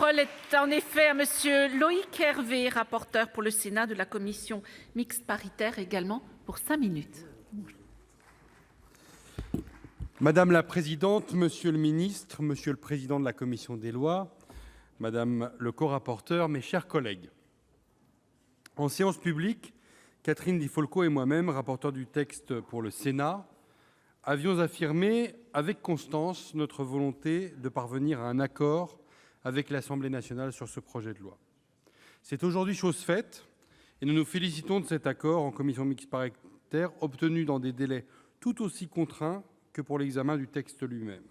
parole est en effet à Monsieur Loïc Hervé, rapporteur pour le Sénat de la commission mixte paritaire, également pour 5 minutes. Madame la présidente, monsieur le ministre, monsieur le président de la commission des lois, madame le corapporteur, mes chers collègues. En séance publique, Catherine Di Folco et moi-même, rapporteurs du texte pour le Sénat, avions affirmé avec constance notre volonté de parvenir à un accord avec l'Assemblée nationale sur ce projet de loi. C'est aujourd'hui chose faite et nous nous félicitons de cet accord en commission mixte paritaire obtenu dans des délais tout aussi contraints que pour l'examen du texte lui-même.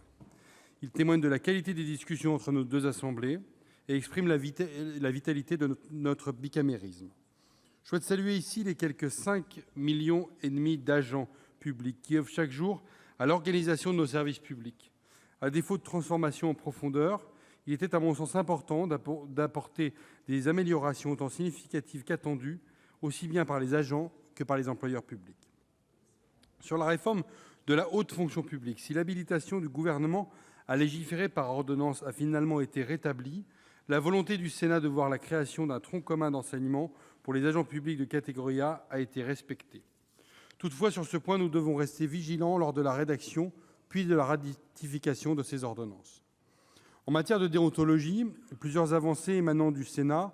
Il témoigne de la qualité des discussions entre nos deux assemblées et exprime la vitalité de notre bicamérisme. Je souhaite saluer ici les quelque 5,5 millions d'agents publics qui œuvrent chaque jour à l'organisation de nos services publics. À défaut de transformation en profondeur, il était à mon sens important d'apporter des améliorations autant significatives qu'attendues, aussi bien par les agents que par les employeurs publics. Sur la réforme de la haute fonction publique, si l'habilitation du Gouvernement à légiférer par ordonnance a finalement été rétablie, la volonté du Sénat de voir la création d'un tronc commun d'enseignement pour les agents publics de catégorie A a été respectée. Toutefois, sur ce point, nous devons rester vigilants lors de la rédaction puis de la ratification de ces ordonnances. En matière de déontologie, plusieurs avancées émanant du Sénat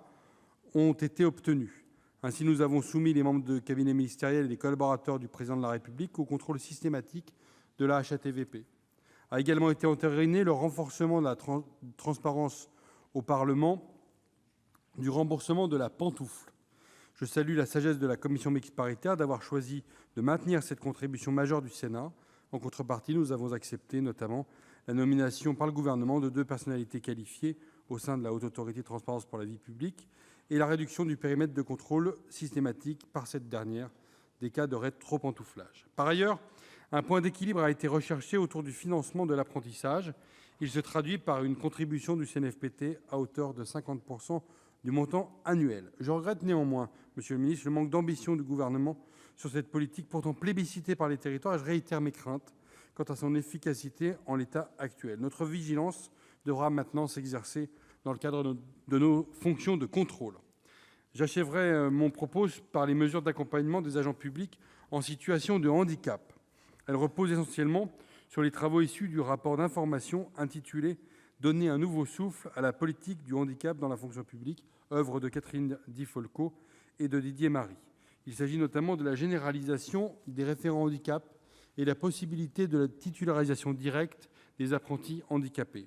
ont été obtenues. Ainsi, nous avons soumis les membres de cabinet ministériel et les collaborateurs du Président de la République au contrôle systématique de la HATVP. A également été entériné le renforcement de la transparence au Parlement du remboursement de la pantoufle. Je salue la sagesse de la commission mixte paritaire d'avoir choisi de maintenir cette contribution majeure du Sénat. En contrepartie, nous avons accepté notamment la nomination par le Gouvernement de 2 personnalités qualifiées au sein de la Haute Autorité de transparence pour la vie publique et la réduction du périmètre de contrôle systématique par cette dernière des cas de rétropantouflage. Par ailleurs, un point d'équilibre a été recherché autour du financement de l'apprentissage. Il se traduit par une contribution du CNFPT à hauteur de 50% du montant annuel. Je regrette néanmoins, monsieur le ministre, le manque d'ambition du Gouvernement sur cette politique pourtant plébiscitée par les territoires et je réitère mes craintes quant à son efficacité en l'état actuel. Notre vigilance devra maintenant s'exercer dans le cadre de nos fonctions de contrôle. J'achèverai mon propos par les mesures d'accompagnement des agents publics en situation de handicap. Elles reposent essentiellement sur les travaux issus du rapport d'information intitulé « Donner un nouveau souffle à la politique du handicap dans la fonction publique », œuvre de Catherine Di Folco et de Didier Marie. Il s'agit notamment de la généralisation des référents handicap et la possibilité de la titularisation directe des apprentis handicapés,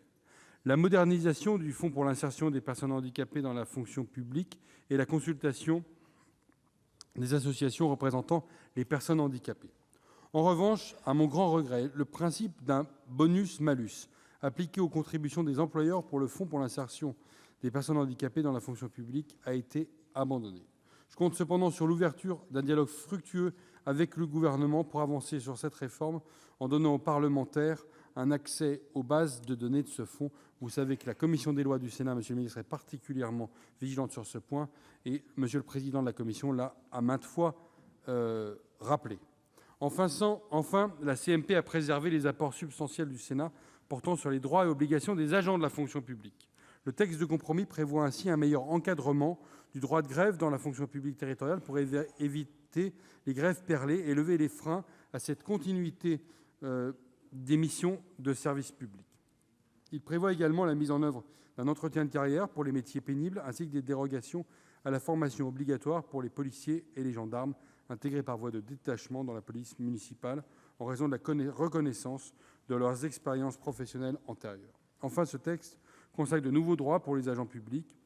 la modernisation du Fonds pour l'insertion des personnes handicapées dans la fonction publique et la consultation des associations représentant les personnes handicapées. En revanche, à mon grand regret, le principe d'un bonus-malus appliqué aux contributions des employeurs pour le Fonds pour l'insertion des personnes handicapées dans la fonction publique a été abandonné. Je compte cependant sur l'ouverture d'un dialogue fructueux avec le Gouvernement pour avancer sur cette réforme en donnant aux parlementaires un accès aux bases de données de ce fonds. Vous savez que la commission des lois du Sénat, monsieur le ministre, est particulièrement vigilante sur ce point et monsieur le président de la commission l'a à maintes fois rappelé. Enfin, la CMP a préservé les apports substantiels du Sénat portant sur les droits et obligations des agents de la fonction publique. Le texte de compromis prévoit ainsi un meilleur encadrement du droit de grève dans la fonction publique territoriale pour éviter les grèves perlées et lever les freins à cette continuité des missions de service public. Il prévoit également la mise en œuvre d'un entretien de carrière pour les métiers pénibles ainsi que des dérogations à la formation obligatoire pour les policiers et les gendarmes intégrés par voie de détachement dans la police municipale en raison de la reconnaissance de leurs expériences professionnelles antérieures. Enfin, ce texte consacre de nouveaux droits pour les agents publics,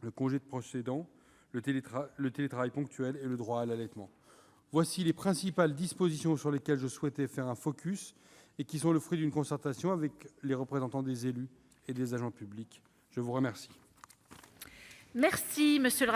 le congé de proche aidant, le télétravail ponctuel et le droit à l'allaitement. Voici les principales dispositions sur lesquelles je souhaitais faire un focus et qui sont le fruit d'une concertation avec les représentants des élus et des agents publics. Je vous remercie. Merci, monsieur le